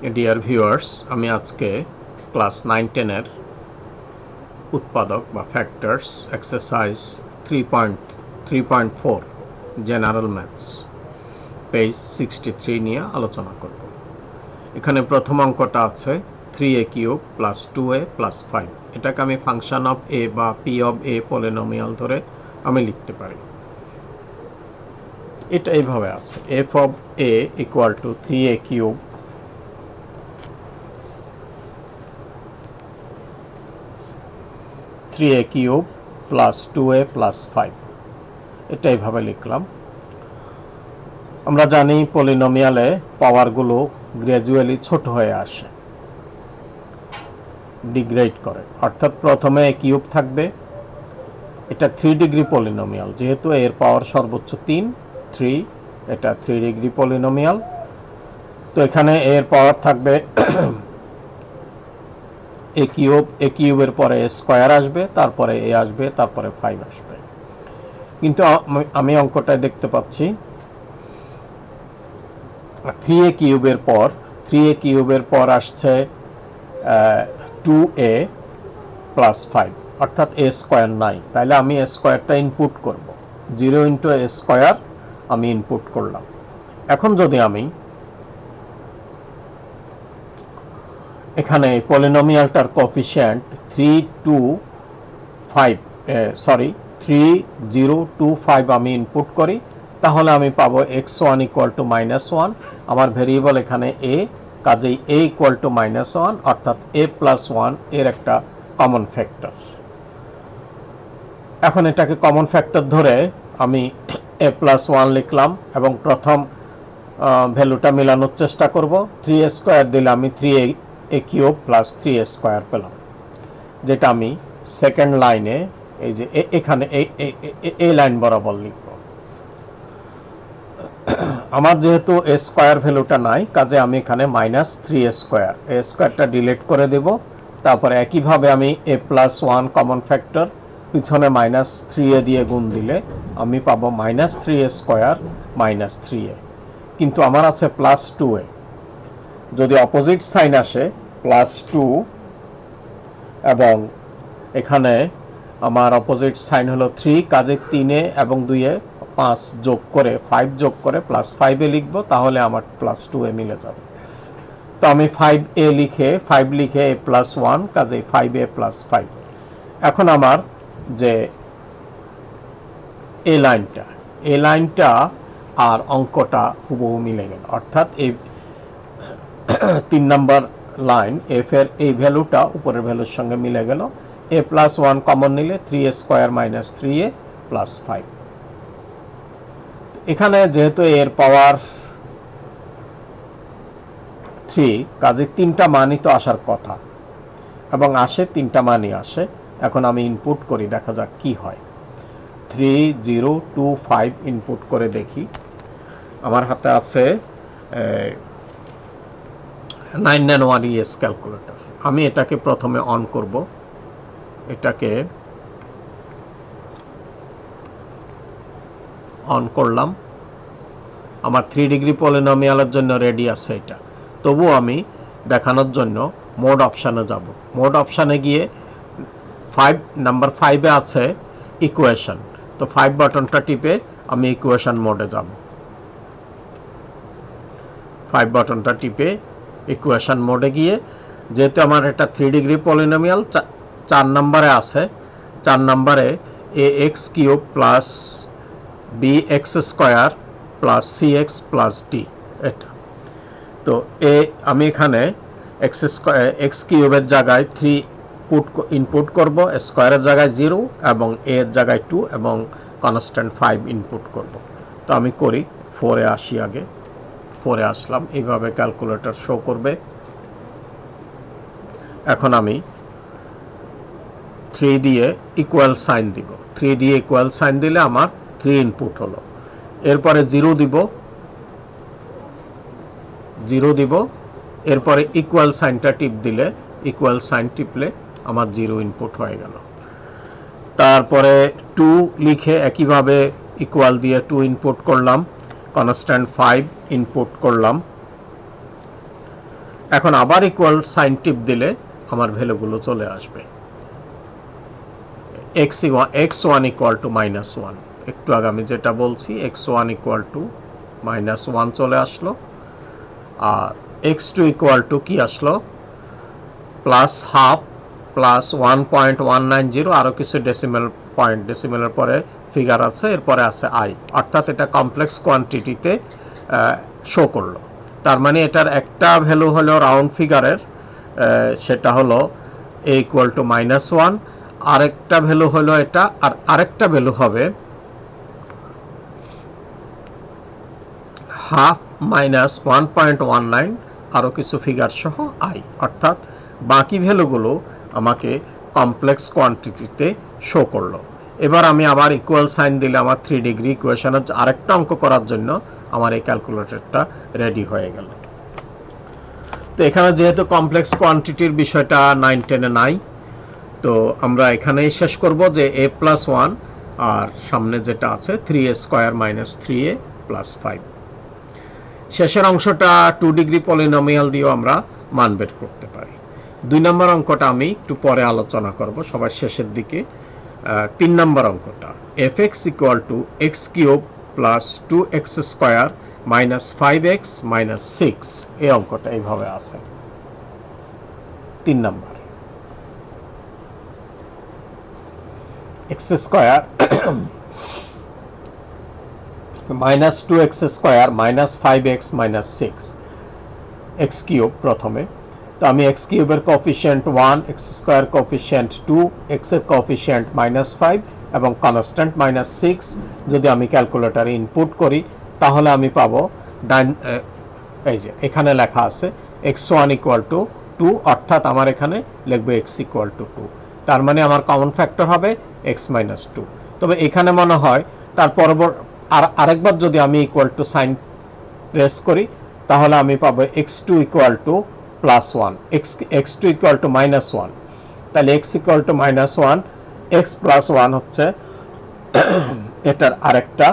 Dear viewers, আমি আজকে class 9-10 এর উৎপাদক বা factors exercise 3.4 general maths page 63 নিয়ে আলোচনা করব। এখানে প্রথম অঙ্কটা আছে 3a³ + 2a + 5। এটাকে আমি ফাংশন অফ এ বা পি অফ এ পলিনোমিয়াল ধরে আমি লিখতে পারি। এটা এইভাবে আছে, f of a equal to 3a³ + 2a + 5। এটা এইভাবে লিখলাম। আমরা জানি পলিনোমিয়ালে পাওয়ারগুলো গ্র্যাজুয়ালি ছোট হয়ে আসে, ডিগ্রেড করে, অর্থাৎ প্রথমে a³ থাকবে। এটা 3 ডিগ্রি পলিনোমিয়াল, যেহেতু এর পাওয়ার সর্বোচ্চ 3, এটা 3 ডিগ্রি পলিনোমিয়াল। তো এখানে এর পাওয়ার থাকবে a³ এর পরে a² আসবে, তারপরে a আসবে, তারপরে 5 আসবে। কিন্তু আমি অঙ্কটায় দেখতে পাচ্ছি 3a³ এর পর আসছে 2a + 5, অর্থাৎ a² নাই। তাহলে আমি a²টা ইনপুট করব। 0 × a² আমি ইনপুট করলাম। এখন যদি আমি এখানে পলিনোমিয়ালটার কোএফিসিয়েন্ট 3025 আমি ইনপুট করি, তাহলে আমি পাবো x1 = -1। আমার ভেরিয়েবল এখানে a, কাজেই a = -1, অর্থাৎ a + 1 এর একটা কমন ফ্যাক্টর। এখন এটাকে কমন ফ্যাক্টর ধরে আমি a + 1 লিখলাম এবং প্রথম ভ্যালুটা মেলানোর চেষ্টা করব। 3a² দিলে আমি 3a³ + 3a² পেলাম, যেটা আমি সেকেন্ড লাইনে এই যে এখানে এই লাইন বরাবর লিখব। আমার যেহেতু a² ভ্যালুটা নাই, কাজে আমি এখানে -3a²টা ডিলিট করে দেব। তারপরে একইভাবে আমি a + 1 কমন ফ্যাক্টর পিছনে -3a দিয়ে গুণ দিলে আমি পাবো -3a² - 3a। কিন্তু আমার আছে +2a, যদি অপোজিট সাইন আসে +2, এবং এখানে আমার অপোজিট সাইন হলো 3, কাজে 3a এবং 2a 5 যোগ করে 5 যোগ করে +5a লিখব, তাহলে আমার +2a মিলে যাবে। তো আমি 5 লিখে a + 1, কাজে 5a + 5। এখন আমার যে এই লাইনটা আর অঙ্কটা হুবহু মিলে গেল, অর্থাৎ এই 3 নম্বর লাইন f এর এই ভ্যালুটা উপরের ভ্যালুর সঙ্গে মিলে গেল। a + 1 কমন নিলে 3a² - 3a + 5। এখানে যেহেতু এর পাওয়ার 3, কাজে 3টা মানই তো আসার কথা, এবং আসে 3টা মানই আসে। এখন আমি ইনপুট করি, দেখা যাক কি হয়। 3025 ইনপুট করে দেখি। আমার হাতে আছে 991ES ক্যালকুলেটর। আমি এটাকে প্রথমে অন করব। এটাকে অন করলাম। আমার 3 ডিগ্রি পলিনোমিয়ালের জন্য রেডি আছে এটা। তবুও আমি দেখানোর জন্য মোড অপশানে যাব। মোড অপশানে গিয়ে নাম্বার 5-এ আছে ইকুয়েশন। তো 5 বাটনটা টিপে আমি ইকুয়েশন মোডে যাব। 5 বাটনটা টিপে ইকুয়েশন মোডে গিয়ে, যেহেতু আমার এটা 3 ডিগ্রি পলিনোমিয়াল 4 নম্বরে আছে, 4 নম্বরে ax³ + bx² + cx + d, এটা। তো আমি এখানে x³ এর জায়গায় 3 ইনপুট করব, স্কোয়ারের জায়গায় 0 এবং a এর জায়গায় 2 এবং কনস্ট্যান্ট 5 ইনপুট করব। তো আমি করি, 4-এ আসি আগে। 4-এ আসলাম, এইভাবে ক্যালকুলেটর শো করবে। এখন আমি 3 দিয়ে ইকুয়াল সাইন দিব। 3 দিয়ে ইকুয়াল সাইন দিলে আমার 3 ইনপুট হলো। এরপরে 0 দিব, এরপরে ইকুয়াল সাইনটা টিপ দিলে, ইকুয়াল সাইন টিপলে আমার 0 ইনপুট হয়ে গেল। তারপরে 2 লিখে একইভাবে ইকুয়াল দিয়ে 2 ইনপুট করলাম, কনস্ট্যান্ট 5 ইনপুট করলাম, এখন আবার ইকুয়াল সাইন টিপ দিলে আমার ভ্যালুগুলো চলে আসবে। x1 ইকুয়াল টু -1, একটু আগে আমি যেটা বলছি x1 ইকুয়াল টু -1 চলে আসলো, আর x2 ইকুয়াল টু কি আসলো +1/2 +1.190, আরও কিছু ডেসিমেলের পরে ফিগার আছে, এরপরে আছে i, অর্থাৎ এটা কমপ্লেক্স কোয়ান্টিটিতে শো করলো। তার মানে এটার একটা ভ্যালু হলো রাউন্ড ফিগারের, সেটা হলো a ইকুয়াল টু -1, আরেকটা ভ্যালু হলো এটা, আর আরেকটা ভ্যালু হবে 1/2 -1.19 আরও কিছু ফিগার সহ i, অর্থাৎ বাকি ভ্যালুগুলো আমাকে কমপ্লেক্স কোয়ান্টিটিতে শো করলো। এবার আমি আবার ইকুয়াল সাইন দিলে আমার 3 ডিগ্রি ইকুয়েশনের আরেকটা অঙ্ক করার জন্য আমার এই ক্যালকুলেটরটা রেডি হয়ে গেল। তো এখানে যেহেতু কমপ্লেক্স কোয়ান্টিটির বিষয়টা 9-10-এ নাই, তো আমরা এখানেই শেষ করব যে a+1 আর সামনে যেটা আছে 3a² - 3a + 5। শেষের অংশটা 2 ডিগ্রি পলিনোমিয়াল দিয়েও আমরা মান বের করতে পারি। 2 নম্বর অঙ্কটা আমি একটু পরে আলোচনা করব, সবার শেষের দিকে। 3 নম্বর অঙ্কটা fx equal to x³ + 2x² - 5x - 6, এই অঙ্কটা এইভাবে আছে। 3 নম্বর x² -2x² - 5x - 6, x³ প্রথমে। তো আমি x³ এর কোএফিসিয়েন্ট 1, x² কোএফিসিয়েন্ট 2, x এর কোএফিসিয়েন্ট -5 এবং কনস্ট্যান্ট -6 যদি আমি ক্যালকুলেটরে ইনপুট করি, তাহলে আমি পাবো এই যে এখানে লেখা আছে x1 ইকুয়াল টু 2, অর্থাৎ আমার এখানে লিখবো x ইকুয়াল টু 2। তার মানে আমার কমন ফ্যাক্টর হবে x - 2। তবে এখানে মনে হয় তার আরেকবার যদি আমি ইকুয়াল টু সাইন প্রেস করি, তাহলে আমি পাবো x2 equal to +1, x2 equal to -1, তাহলে x ইকুয়াল টু -1, x + 1 হচ্ছে এটার আরেকটা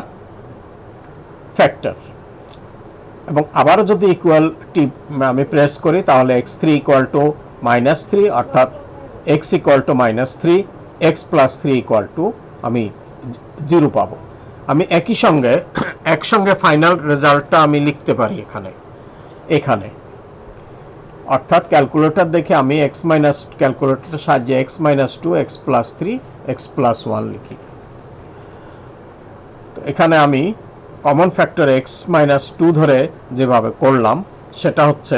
ফ্যাক্টর। এবং আবারও যদি ইকুয়াল টি আমি প্রেস করি, তাহলে x3 ইকুয়াল টু -3, অর্থাৎ x equal to -3, x + 3 equal to আমি 0 পাবো। আমি একসঙ্গে ফাইনাল রেজাল্টটা আমি লিখতে পারি এখানে, অর্থাৎ ক্যালকুলেটর দেখে আমি ক্যালকুলেটরের সাহায্যে x - 2, x + 3, x + 1 লিখি। তো এখানে আমি কমন ফ্যাক্টর x - 2 ধরে যেভাবে করলাম, সেটা হচ্ছে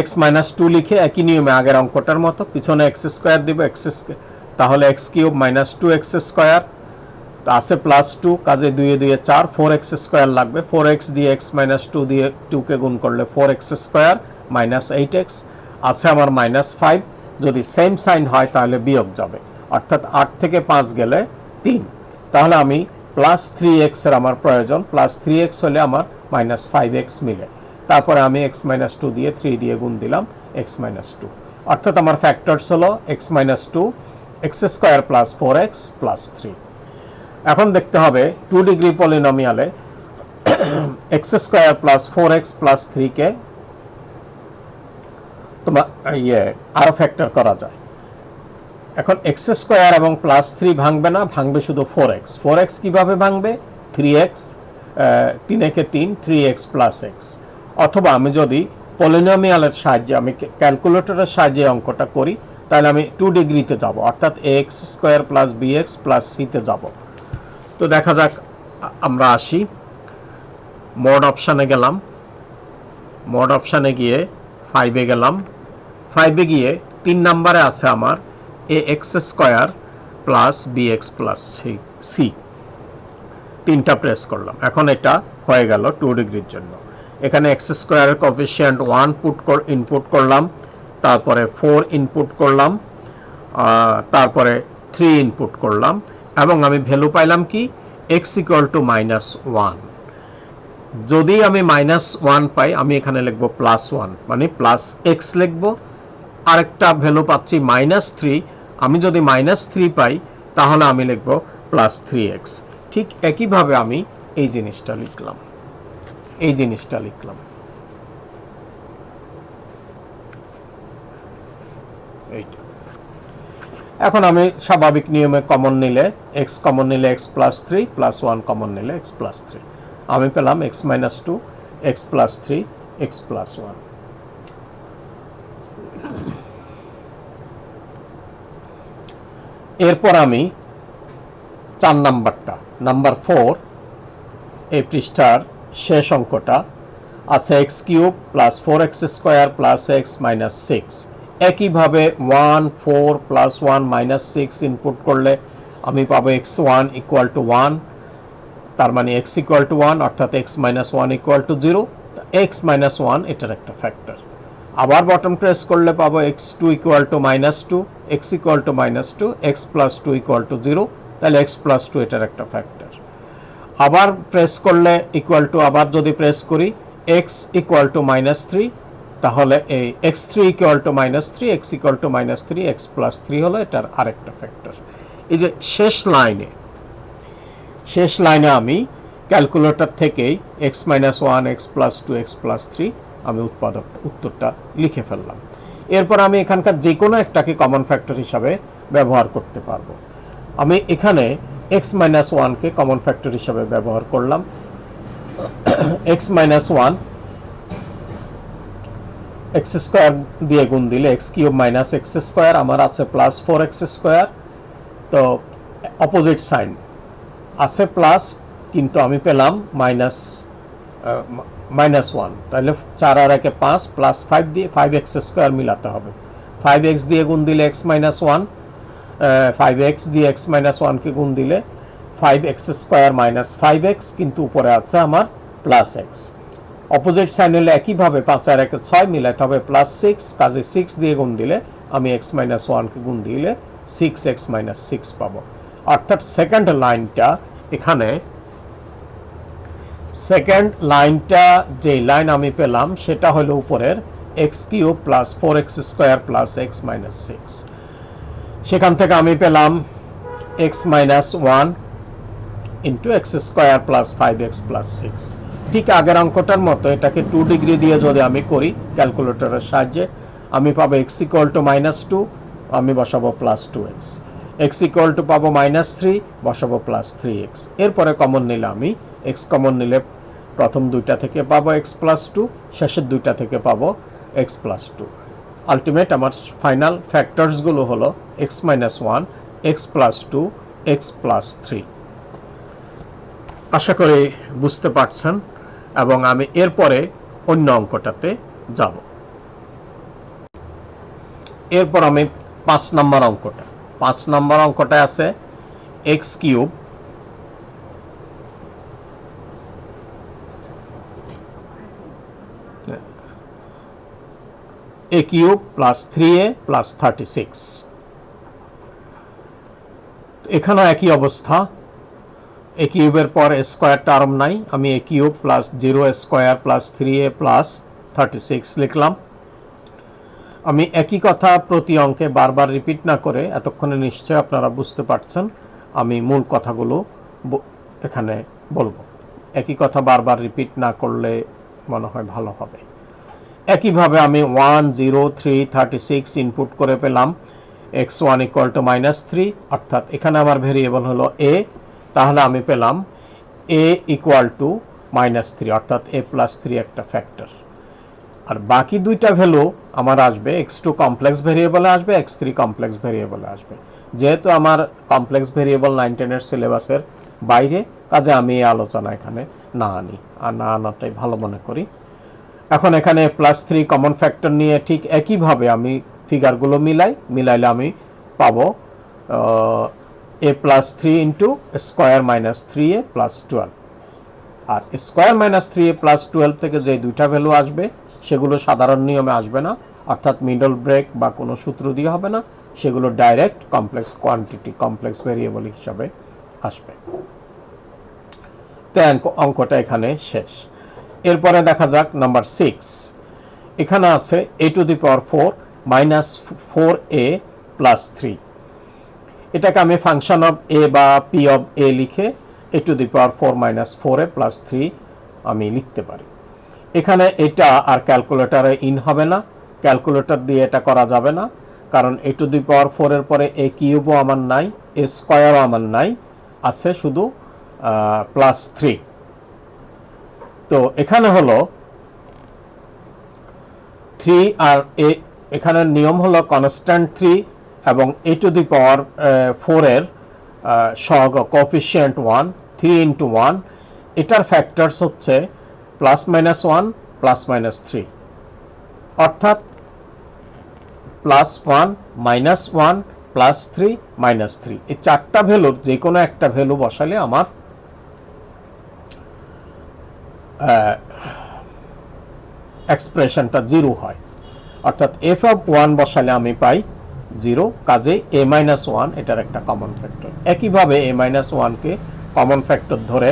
x - 2 লিখে একই নিয়মে আগের অঙ্কটার মতো পিছনে x² দিব, তাহলে x³ - 2x², তো আছে +2, কাজে 2 এ 2 এ 4, 4x² লাগবে, 4x দিয়ে x - 2 দিয়ে 2 কে গুণ করলে 4x² - 8x, আছে আমার -5, যদি সেম সাইন হয় তাহলে বিয়োগ যাবে, অর্থাৎ 8 থেকে 5 গেলে 3, তাহলে আমি +3x এর আমার প্রয়োজন, +3x হলে আমার -5x মিলে, তারপরে আমি x - 2 দিয়ে 3 দিয়ে গুণ দিলাম x - 2, অর্থাৎ আমার ফ্যাক্টরস হলো x - 2, x² + 4x + 3। এখন দেখতে হবে 2 ডিগ্রি পলিনোমিয়ালে x² + 4x + 3 কে আরো ফ্যাক্টর করা যায়। এখন x² এবং +3 ভাঙবে না, ভাঙবে শুধু 4x। 4x কিভাবে ভাঙবে? 3x, 3 একে 3, 3x + x। অথবা আমি যদি পলিনোমিয়ালের সাহায্যে, আমি ক্যালকুলেটরের সাহায্যে অঙ্কটা করি, তাহলে আমি 2 ডিগ্রিতে যাব, অর্থাৎ ax² + bx + c তে যাব। তো দেখা যাক, আমরা আসি মোড অপশানে গেলাম, মোড অপশানে গিয়ে 5-এ গেলাম, 5-এ গিয়ে 3 নম্বরে আছে আমার ax² + bx + c, 3টা প্রেস করলাম। এখন এটা হয়ে গেল 2 ডিগ্রির জন্য। এখানে x² এর কোএফিসিয়েন্ট 1 ইনপুট করলাম, তারপরে 4 ইনপুট করলাম, তারপরে 3 ইনপুট করলাম, এবং আমি ভ্যালু পাইলাম কি x = -1। যদি আমি -1 পাই, আমি এখানে লিখব +1, মানে +x লিখব। আরেকটা ভ্যালু পাচ্ছি -3, আমি যদি -3 পাই, তাহলে আমি লিখব +3x। ঠিক একইভাবে আমি এই জিনিসটা লিখলাম। এইটা। এখন আমি স্বাভাবিক নিয়মে কমন নিলে x কমন নিলে x প্লাস 3 প্লাস 1 কমন নিলে x প্লাস 3, আমি পেলাম x minus 2 x plus 3 x plus 1। এরপর আমি 4 নাম্বারটা, নাম্বার 4 এই পৃষ্ঠার শেষ অঙ্কটা আছে x cube plus 4x square plus x minus 6। একইভাবে 1 4 প্লাস 1 মাইনাস 6 ইনপুট করলে আমি পাবো x1 ইকুয়াল টু 1, তার মানে x ইকুয়াল টু 1 অর্থাৎ x minus 1 equal to 0। x minus 1 এটার একটা ফ্যাক্টর। আবার বটম প্রেস করলে পাবো x2 equal to minus 2, x equal to minus 2, x plus 2 equal to 0, তাহলে x প্লাস 2 এটার একটা ফ্যাক্টর। আবার প্রেস করলে ইকুয়াল টু, আবার যদি প্রেস করি x ইকুয়াল টু মাইনাস 3, তাহলে এই x3 equal to minus 3, x equal to minus 3, x plus 3 হলো এটার আরেকটা ফ্যাক্টর। এই যে শেষ লাইনে আমি ক্যালকুলেটর থেকেই x minus 1, x plus 2, x plus 3 আমি উত্তরটা লিখে ফেললাম। এরপর আমি এখানকার যে কোনো একটাকে কমন ফ্যাক্টর হিসাবে ব্যবহার করতে পারবো। আমি এখানে x মাইনাস 1কে কমন ফ্যাক্টর হিসাবে ব্যবহার করলাম। x মাইনাস 1 x স্কোয়ার দিয়ে গুণ দিলে x cube minus x square, আমার আছে প্লাস 4x স্কোয়ার। তো অপোজিট সাইন আছে প্লাস, কিন্তু আমি পেলাম মাইনাস 1, তাহলে 4 আর 1 5 প্লাস 5 দিয়ে 5x স্কোয়ার মিলাতে হবে। 5x দিয়ে গুণ দিলে x মাইনাস 1, 5x দিয়ে x মাইনাস 1কে গুণ দিলে 5x স্কোয়ার মাইনাস 5x, কিন্তু উপরে আছে আমার প্লাস x। অপোজিট সাইন হলে একইভাবে 5 আর 1 6 মিলাতে হবে প্লাস 6, কাজে 6 দিয়ে গুণ দিলে আমি x মাইনাস 1কে গুণ দিলে 6x মাইনাস 6 পাবো। অর্থাৎ সেকেন্ড লাইনটা এখানে, সেকেন্ড লাইনটা যে লাইন আমি পেলাম সেটা হলো উপরের x cube plus 4x square plus x minus 6। সেখান থেকে আমি পেলাম x minus 1 into x square plus 5x plus 6। ঠিক আগের অঙ্কটার মতো এটাকে 2 ডিগ্রি দিয়ে যদি আমি করি ক্যালকুলেটরের সাহায্যে, আমি পাবো x ইকুয়াল টু মাইনাস 2, আমি বসাবো plus 2x, x equal to পাবো মাইনাস 3, বসাবো প্লাস 3x। এরপরে কমন নিলে আমি x কমন নিলে প্রথম দুইটা থেকে পাবো x প্লাস 2, শেষের দুইটা থেকে পাবো x প্লাস 2। আলটিমেট আমার ফাইনাল ফ্যাক্টরসগুলো হলো x minus 1, x plus 2, x plus 3। আশা করি বুঝতে পারছেন, এবং আমি এরপরে অন্য অঙ্কটাতে যাব। এরপর আমি 5 নম্বর অঙ্কটা আছে x cube a cube plus 3a plus 36। এখানে একই অবস্থা, a কিউবের পর a স্কোয়ার টার্ম নাই, আমি a cube plus 0 square plus 3a plus 36 লিখলাম। আমি একই কথা প্রতি অঙ্কে বারবার রিপিট না করে, এতক্ষণে নিশ্চয় আপনারা বুঝতে পারছেন, আমি মূল কথাগুলো এখানে বলবো। একই কথা বারবার রিপিট না করলে মনে হয় ভালো হবে। একইভাবে আমি 1 0 3 36 ইনপুট করে পেলাম x1 ইকুয়াল টু মাইনাস 3, অর্থাৎ এখানে আমার ভেরিয়েবল হলো a, তাহলে আমি পেলাম a ইকুয়াল টু মাইনাস 3, অর্থাৎ a প্লাস 3 একটা ফ্যাক্টর। আর বাকি দুইটা ভ্যালু আমার আসবে x2 কমপ্লেক্স ভেরিয়েবলে আসবে, x3 কমপ্লেক্স ভেরিয়েবলে আসবে। যেহেতু আমার কমপ্লেক্স ভেরিয়েবল 9-10 সিলেবাসের বাইরে, কাজে আমি এই আলোচনা এখানে না আনি, আর না আনাটাই ভালো মনে করি। এখন এখানে প্লাস 3 কমন ফ্যাক্টর নিয়ে ঠিক একইভাবে আমি ফিগারগুলো মিলাইলে আমি পাবো a plus 3 into square minus 3a plus 12। আর স্কোয়ার মাইনাস 3a প্লাস 12 থেকে যে দুইটা ভ্যালু আসবে সেগুলো সাধারণ নিয়মে আসবে না, অর্থাৎ মিডল ব্রেক বা কোনো সূত্র দিয়ে হবে না, সেগুলো direct complex quantity, complex variable হিসাবে আসবে। তো অঙ্কটা এখানে শেষ। এরপরে দেখা যাক নাম্বার 6। এখানে আছে a to the power 4 minus 4a plus 3। এটাকে আমি ফাংশন অফ a বা p অফ a লিখে a to the power 4 minus 4a plus 3 আমি লিখতে পারি। এখানে এটা আর ক্যালকুলেটরে ইন হবে না, ক্যালকুলেটর দিয়ে এটা করা যাবে না, কারণ a টু দি পাওয়ার 4 এর পরে a কিউবও আমার নাই, a স্কয়ারও আমার নাই, আছে শুধু +3। তো এখানে হলো 3 আর a, এখানে নিয়ম হলো কনস্ট্যান্ট 3 এবং a টু দি পাওয়ার 4 এর সহগ কোএফিসিয়েন্ট 1, 3 ইন্টু 1, এটার ফ্যাক্টরস হচ্ছে +-1 +-3, অর্থাৎ +1 -1 +3 -3, এই চারটা ভ্যালুর যে কোনো একটা ভ্যালু বসালে আমার এক্সপ্রেশনটা 0 হয়, অর্থাৎ f(1) বসালে আমি পাই 0, কাজেই a-1 এটার একটা কমন ফ্যাক্টর। একইভাবে a-1 কে কমন ফ্যাক্টর ধরে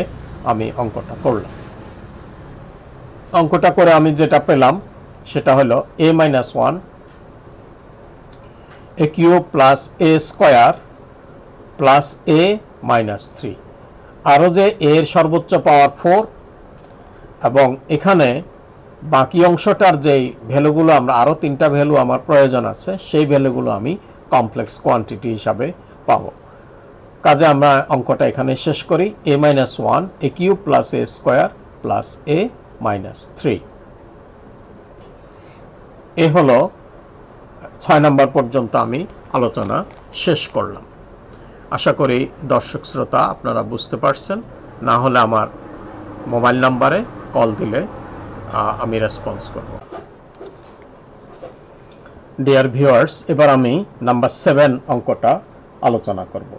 আমি অঙ্কটা করলাম। অঙ্কটা করে আমি যেটা পেলাম সেটা হলো a-1 a cube plus a square plus a-3, আরও যে a এর সর্বোচ্চ পাওয়ার 4 এবং এখানে বাকি অংশটার যেই ভ্যালুগুলো আমরা আরও 3টা ভ্যালু আমার প্রয়োজন আছে, সেই ভ্যালুগুলো আমি কমপ্লেক্স কোয়ান্টিটি হিসাবে পাবো। কাজে আমরা অঙ্কটা এখানে শেষ করি। a-1 a cube plus a square plus a-3। এ হলো 6 নম্বর পর্যন্ত আমি আলোচনা শেষ করলাম। আশা করি দর্শক শ্রোতা আপনারা বুঝতে পারছেন, না হলে আমার মোবাইল নাম্বারে কল দিলে আমি রেসপন্স করব। ডিয়ার ভিউয়ার্স, এবার আমি নাম্বার 7 অঙ্কটা আলোচনা করব।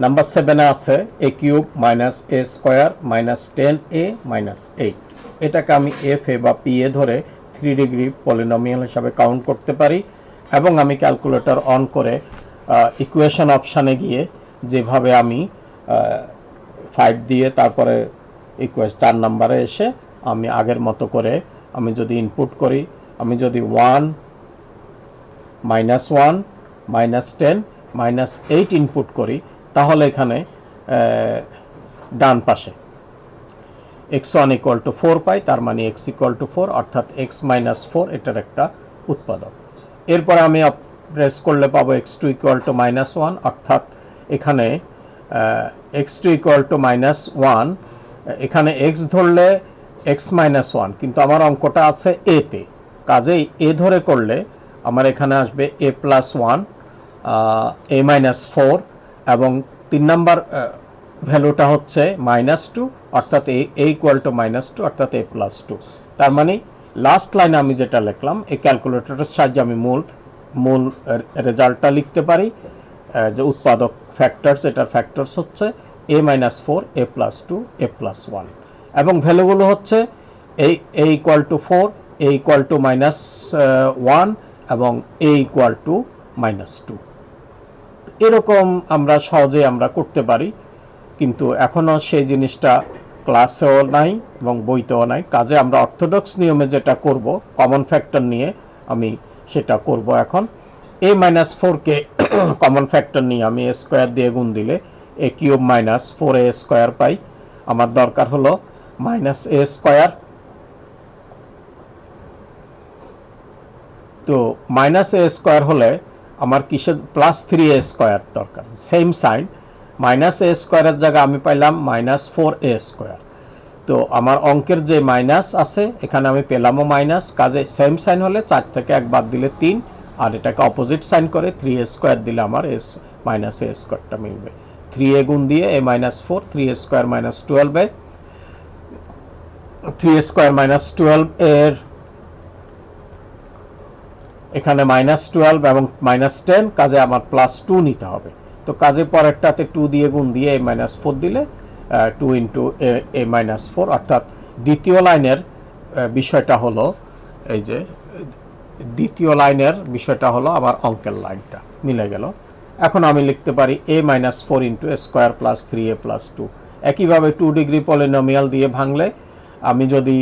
নাম্বার 7-এ আছে a cube minus a square minus 10a minus 8। এটাকে আমি f a বা p a ধরে 3 ডিগ্রি পলিনোমিয়াল হিসাবে কাউন্ট করতে পারি এবং আমি ক্যালকুলেটর অন করে ইকুয়েশন অপশানে গিয়ে যেভাবে আমি 5 দিয়ে তারপরে 4 নম্বরে এসে আমি আগের মতো করে আমি যদি ইনপুট করি, আমি যদি 1 -1 -10 -8 ইনপুট করি, তাহলে এখানে ডান পাশে x1 = 4 পাই, তার মানে x = 4, অর্থাৎ x - 4 এটার একটা উৎপাদক। এরপরে আমি প্রেস করলে পাবো x2 = -1, অর্থাৎ এখানে x2 = -1, এখানে x ধরলে x - 1, কিন্তু আমার অঙ্কটা আছে a তে, কাজেই a ধরে করলে আমার এখানে আসবে a+1 a-4 এবং 3 নাম্বার ভ্যালুটা হচ্ছে -2, অর্থাৎ a = -2, অর্থাৎ a+2। তার মানে লাস্ট লাইনে আমি যেটা লিখলাম, এই ক্যালকুলেটরের সাহায্যে আমি মূল রেজাল্টটা লিখতে পারি, যে উৎপাদক ফ্যাক্টরস, এটার ফ্যাক্টরস হচ্ছে a-4 a+2 a+1 এবং ভ্যালুগুলো হচ্ছে a = 4 a = -1 এবং a = -2। এরকম আমরা সহজে আমরা করতে পারি, কিন্তু এখনও সেই জিনিসটা ক্লাসেও নাই এবং বইতেও নাই। কাজে আমরা অর্থোডক্স নিয়মে যেটা করব, কমন ফ্যাক্টর নিয়ে আমি সেটা করব। এখন a-4 কে কমন ফ্যাক্টর নিয়ে আমি a স্কয়ার দিয়ে গুণ দিলে a cube minus 4a square পাই। আমার দরকার হলো -a স্কয়ার, তো -a স্কয়ার হলে আমার কিসের +3a স্কয়ার দরকার, সেম সাইন। -a স্কয়ারের জায়গায় আমি পাইলাম -4a স্কয়ার। তো আমার অঙ্কের যে মাইনাস আছে এখানে আমি পেলামও মাইনাস, কাজে সেম সাইন হলে 4 থেকে 1 বাদ দিলে 3, আর এটাকে অপোজিট সাইন করে 3a স্কয়ার দিলে আমার -a স্কয়ারটা মিলবে। 3a গুণ দিয়ে a-4, 3a square -12, 3a square -12 এর এখানে -12 এবং -10, কাজে আমার +2 নিতে হবে। তো কাজে পরেরটাতে 2 দিয়ে গুণ দিয়ে a-4 দিলে 2 × a-4, অর্থাৎ দ্বিতীয় লাইনের বিষয়টা হলো, এই যে দ্বিতীয় লাইনের বিষয়টা হলো আমার অঙ্কের লাইনটা মিলে গেল। এখন আমি লিখতে পারি a-4 × a square plus 3a plus 2। একইভাবে 2 ডিগ্রি পলিনোমিয়াল দিয়ে ভাঙলে আমি যদি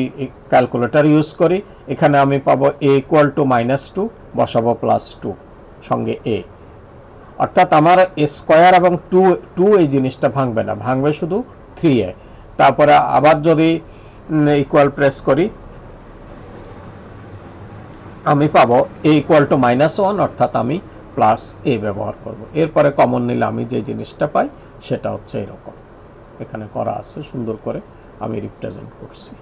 ক্যালকুলেটর ইউজ করি, এখানে আমি পাবো a = -2, বসাবো +2 সঙ্গে a, অর্থাৎ আমার a স্কয়ার এবং 2 এই জিনিসটা ভাঙবে না, ভাঙবে শুধু 3a। তারপরে আবার যদি ইকুয়াল প্রেস করি, আমি পাবো a ইকুয়াল টু -1, অর্থাৎ আমি প্লাস a ব্যবহার করব। এরপরে কমন নিলে আমি যে জিনিসটা পাই সেটা হচ্ছে এরকম, এখানে করা আছে সুন্দর করে আমি রিপ্রেজেন্ট করছি।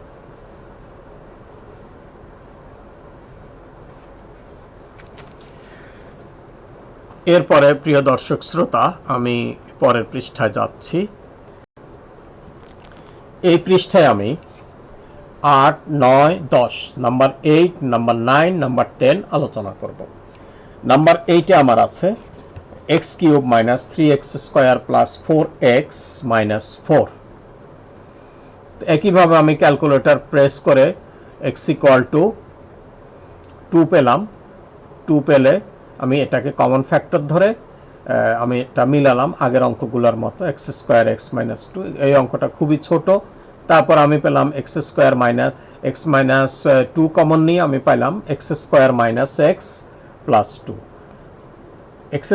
এরপরে প্রিয় দর্শক শ্রোতা, আমি পরের পৃষ্ঠায় যাচ্ছি। এই পৃষ্ঠায় আমি 8, 9, 10, নাম্বার 8, নাম্বার 9, নাম্বার 10 আলোচনা করব। নাম্বার 8-এ আমার আছে x³ - 3x² + 4x - 4। একইভাবে আমি ক্যালকুলেটর প্রেস করে x = 2 পেলাম। 2 পেলে আমি এটাকে কমন ফ্যাক্টর ধরে আমি এটা মিলালাম আগের অঙ্কগুলোর মতো, x² x - 2। এই অঙ্কটা খুবই ছোট। তারপর আমি পেলাম x² - x - 2 কমন নিয়ে আমি পেলাম x² - x + 2। x²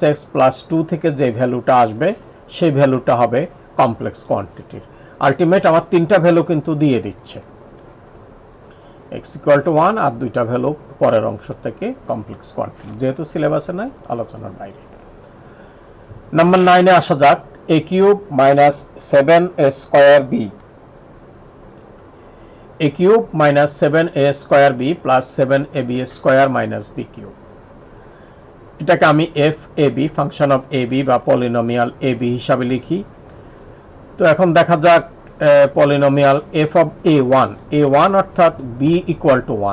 - x + 2 থেকে যে ভ্যালুটা আসবে সেই ভ্যালুটা হবে কমপ্লেক্স কোয়ান্টিটির। আলটিমেট আমার 3টা ভ্যালু কিন্তু দিয়ে দিচ্ছে, x = 1 আর 2টা ভ্যালু পরের অংশ থেকে কমপ্লেক্স কোয়ান্টিটি, যেহেতু সিলেবাসে নাই আলোচনার বাইরে। নাম্বার 9-এ আসা যাক, a³ - 7a²b, a³ - 7a²b + 7ab² - b³। এটাকে আমি f(ab) ফাংশন অফ ab বা পলিনোমিয়াল ab হিসাবে লিখি। তো এখন দেখা যাক পলিনোমিয়াল f অফ a1 অর্থাৎ b =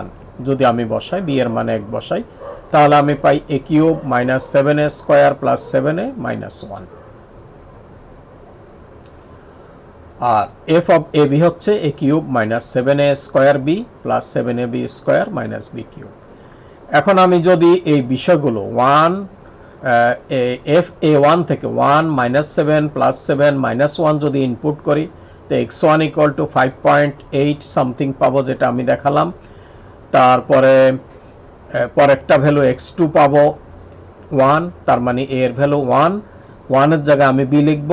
1 যদি আমি বসাই, b এর মানে 1 বসাই, তাহলে আমি পাই a³ - 7a² + 7a - 1। আর f অফ ab হচ্ছে a³ - 7a²b + 7ab² - b³। এখন আমি যদি এই বিষয়গুলো fa1 থেকে 1 - 7 + 7 - 1 যদি ইনপুট করি, তো x1 = 5.8 সামথিং পাবো, যেটা আমি দেখালাম। তারপরে পরেরটা ভ্যালু x2 পাবো 1, তার মানে a এর ভ্যালু 1। 1 এর জায়গায় আমি b লিখব,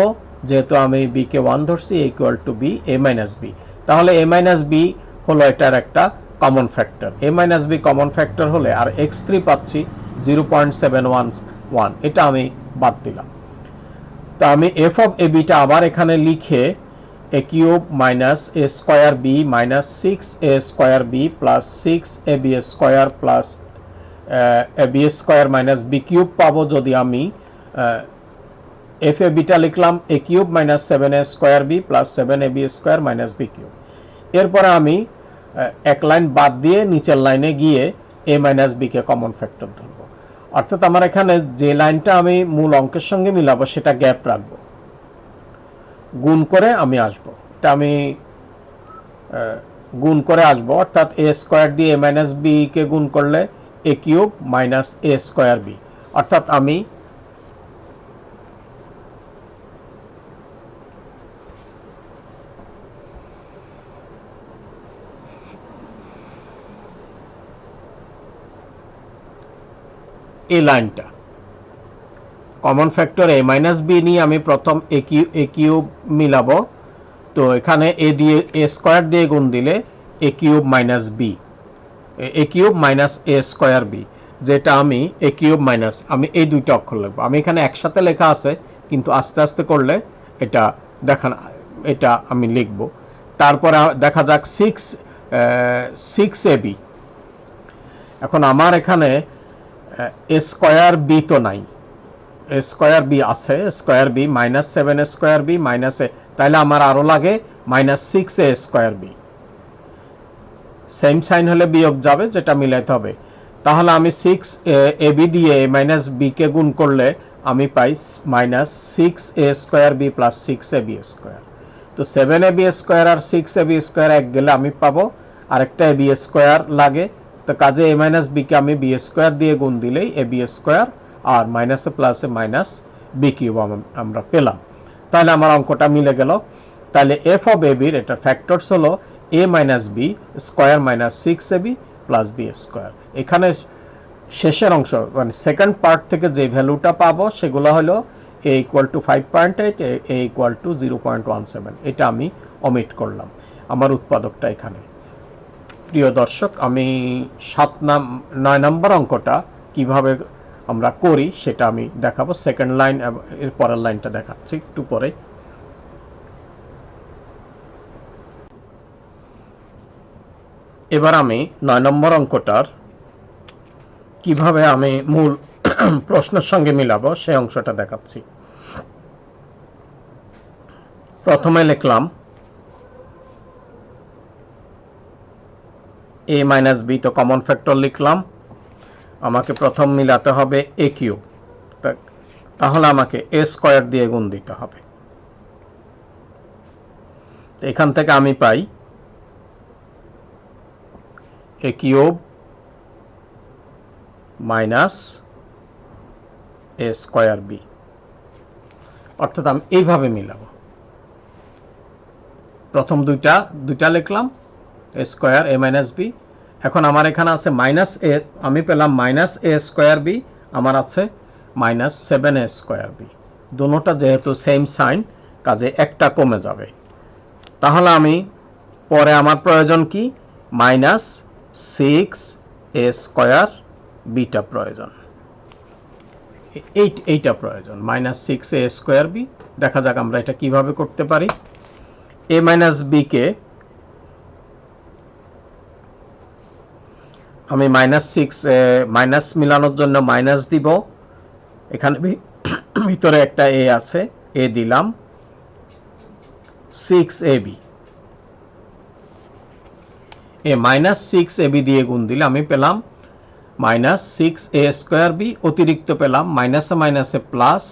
যেহেতু আমি b কে 1 ধরছি, a = b a - b। তাহলে a - b হলো এটার একটা common factor. a - b common factor হলে আর x3 পাচ্ছি 0.711, এটা আমি বাদ দিলাম। তো আমি f অফ ab-টা আবার এখানে লিখে a³ - a²b - 6a²b + 6ab² + ab² - b³ পাবো। যদি আমি f ab-টা লিখলাম a³ - 7a²b + 7ab² - b³। এরপরে আমি এক লাইন বাদ দিয়ে নিচের লাইনে গিয়ে a - b K common factor ধরব, অর্থাৎ আমার এখানে যে লাইনটা আমি মূল অঙ্কের সঙ্গে মিলাবো সেটা গ্যাপ রাখবো, গুণ করে আমি আসবো। এটা আমি গুণ করে আসবো, অর্থাৎ a² দিয়ে a - b কে গুণ করলে a³ - a²b, অর্থাৎ আমি এই লাইনটা কমন ফ্যাক্টর a - b নিয়ে আমি প্রথম a³ মিলাবো। তো এখানে a দিয়ে গুণ দিলে a³ - b, a³ - a²b, যেটা আমি a³ আমি এই দুইটা অক্ষর লিখবো। আমি এখানে একসাথে লেখা আছে, কিন্তু আস্তে আস্তে করলে এটা দেখান, এটা আমি লিখব। তারপরে দেখা যাক 6ab। এখন আমার এখানে a²b তো নাই, a²b আছে, a²b - 7a²b - a, তাহলে আমার আরো লাগে -6a²b। সেম সাইন হলে বিয়োগ যাবে, যেটা মিলাইতে হবে। তাহলে আমি 6ab দিয়ে a - b কে গুণ করলে আমি পাই -6a²b + 6ab²। তো 7ab² আর 6ab² এক গেলে আমি পাবো আরেকটা ab² লাগে। তো কাজে a - b কে আমি b² দিয়ে গুণ দিলেই ab² আর মাইনাসে প্লাসে -b³ আমরা পেলাম। তাহলে আমার অঙ্কটা মিলে গেল। তাহলে f অফ ab এর এটা ফ্যাক্টরস হলো a - b² - 6ab + b²। এখানে শেষের অংশ মানে সেকেন্ড পার্ট থেকে যে ভ্যালুটা পাবো সেগুলো হলো a = 5.8, a = 0.17। এটা আমি অমিট করলাম, আমার উৎপাদকটা এখানে। প্রিয় দর্শক, আমি 9 নম্বর অঙ্কটা কিভাবে আমরা করি সেটা আমি দেখাবো। সেকেন্ড লাইন এর পরের লাইনটা দেখাচ্ছি একটু পরে। এবার আমি 9 নম্বর অঙ্কটার কিভাবে আমি মূল প্রশ্নের সঙ্গে মিলাবো সেই অংশটা দেখাচ্ছি। প্রথমে লিখলাম a মাইনাস বি, তো কমন ফ্যাক্টর লিখলাম। আমাকে প্রথম মিলাতে হবে a কিউব, তাহলে আমাকে a স্কয়ার দিয়ে গুণ দিতে হবে। এখান থেকে আমি পাই a cube minus a square B, অর্থাৎ আমি এইভাবে মিলাবো। প্রথম দুইটা লিখলাম a square a minus B. এখন আমার এখানে আছে মাইনাস a, আমি পেলাম মাইনাস a স্কয়ার বি, আমার আছে মাইনাস 7a স্কয়ার বি। দুটোটা যেহেতু সেম সাইন, কাজে একটা কমে যাবে। তাহলে আমি পরে আমার প্রয়োজন কি, মাইনাস 6a স্কয়ার বিটা প্রয়োজন, এইটা প্রয়োজন, মাইনাস 6a স্কয়ার বি। দেখা যাক আমরা এটা কিভাবে করতে পারি। a মাইনাস বি কে আমি মাইনাস মিলানোর জন্য মাইনাস দিব। এখানে ভিতরে একটা a আছে, a দিলাম, 6ab, মাইনাস 6ab দিয়ে গুণ দিলে আমি পেলাম মাইনাস 6a স্কয়ার বি, অতিরিক্ত পেলাম মাইনাসে মাইনাসে plus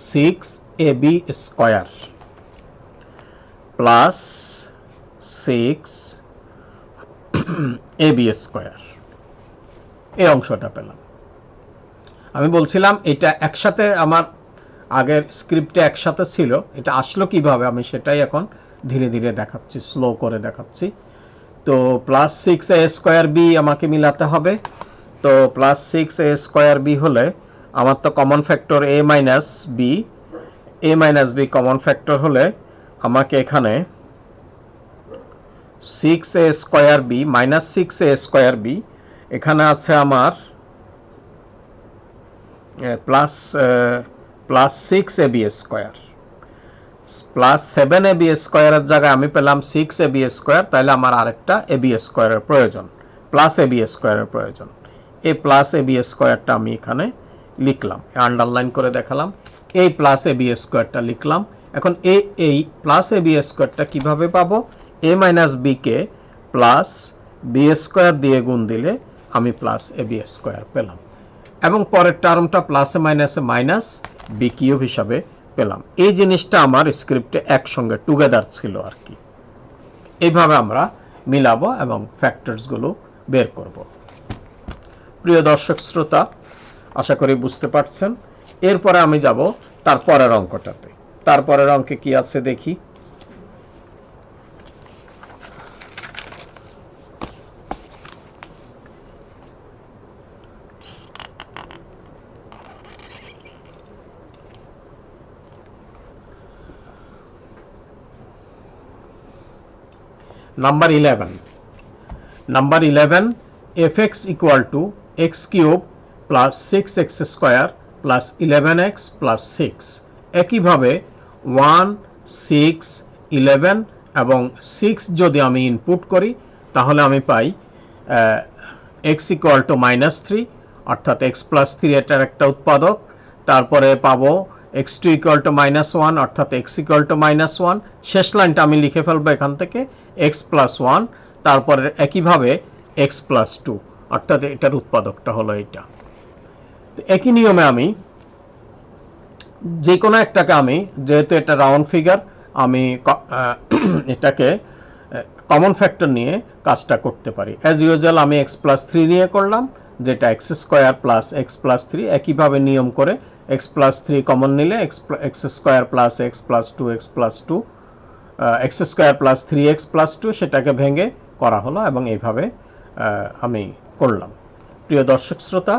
6ab square plus 6ab square, এই অংশটা পেলাম। আমি বলছিলাম এটা একসাথে আমার আগের স্ক্রিপ্টে একসাথে ছিল, এটা আসলো কিভাবে আমি সেটাই এখন ধীরে ধীরে দেখাচ্ছি, স্লো করে দেখাচ্ছি। তো প্লাস 6a স্কয়ার বি আমাকে মিলাতে হবে। তো প্লাস 6a স্কয়ার বি হলে আমার তো common factor a minus B common factor হলে আমাকে এখানে 6a square B minus 6a square B, এখানে আছে আমার plus 6ab square plus 7ab স্কয়ারের জায়গায় আমি পেলাম 6ab স্কয়ার, তাহলে আমার আরেকটা ab স্কয়ারের প্রয়োজন, প্লাস ab স্কয়ারের প্রয়োজন। এই প্লাস ab স্কয়ারটা আমি এখানে লিখলাম, আন্ডারলাইন করে দেখালাম। এই প্লাস ab স্কয়ারটা লিখলাম। এখন এই প্লাস ab স্কয়ারটা কিভাবে পাবো, a মাইনাস বি কে প্লাস বি স্কয়ার দিয়ে গুণ দিলে আমি প্লাস ab স্কয়ার পেলাম, এবং পরের টার্মটা প্লাসে মাইনাসে মাইনাস বি কিউব হিসাবে পেলাম। এই জিনিসটা আমার স্ক্রিপ্টে একসঙ্গে টুগেদার ছিল আর কি। এইভাবে আমরা মিলাবো এবং ফ্যাক্টরসগুলো বের করব। প্রিয় দর্শক শ্রোতা, আশা করি বুঝতে পারছেন। এরপরে আমি যাব তারপরের অঙ্কটাতে। তারপরের অঙ্কে কি আছে দেখি। Number 11 fx equal to x cube plus 6x square plus 11x plus 6। একইভাবে 1, 6, 11 এবং 6 যদি আমি ইনপুট করি তাহলে আমি পাই x equal to -3, অর্থাৎ x plus 3 এটার একটা উৎপাদক। তারপরে পাবো x2 equal to -1, অর্থাৎ x equal to -1। শেষ লাইনটা আমি লিখে ফেলবো এখান থেকে x plus 1, তারপরে একইভাবে x plus 2, অর্থাৎ এটার উৎপাদকটা হলো এটা। একই নিয়মে আমি যে কোনো একটাকে, আমি যেহেতু এটা রাউন্ড ফিগার, আমি এটাকে কমন ফ্যাক্টর নিয়ে কাজটা করতে পারি। অ্যাজ ইউজুয়াল আমি x plus 3 নিয়ে করলাম, যেটা x square plus x plus 3। একইভাবে নিয়ম করে x plus 3 কমন নিলে x square plus x plus 2x plus 2, x square plus 3x plus 2 সেটাকে ভেঙে করা হলো, এবং এইভাবে আমি করলাম। প্রিয় দর্শক শ্রোতা,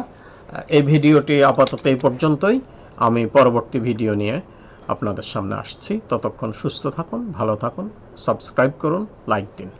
এই ভিডিওটি আপাতত এই পর্যন্তই। আমি পরবর্তী ভিডিও নিয়ে আপনাদের সামনে আসছি। ততক্ষণ সুস্থ থাকুন, ভালো থাকুন, সাবস্ক্রাইব করুন, লাইক দিন।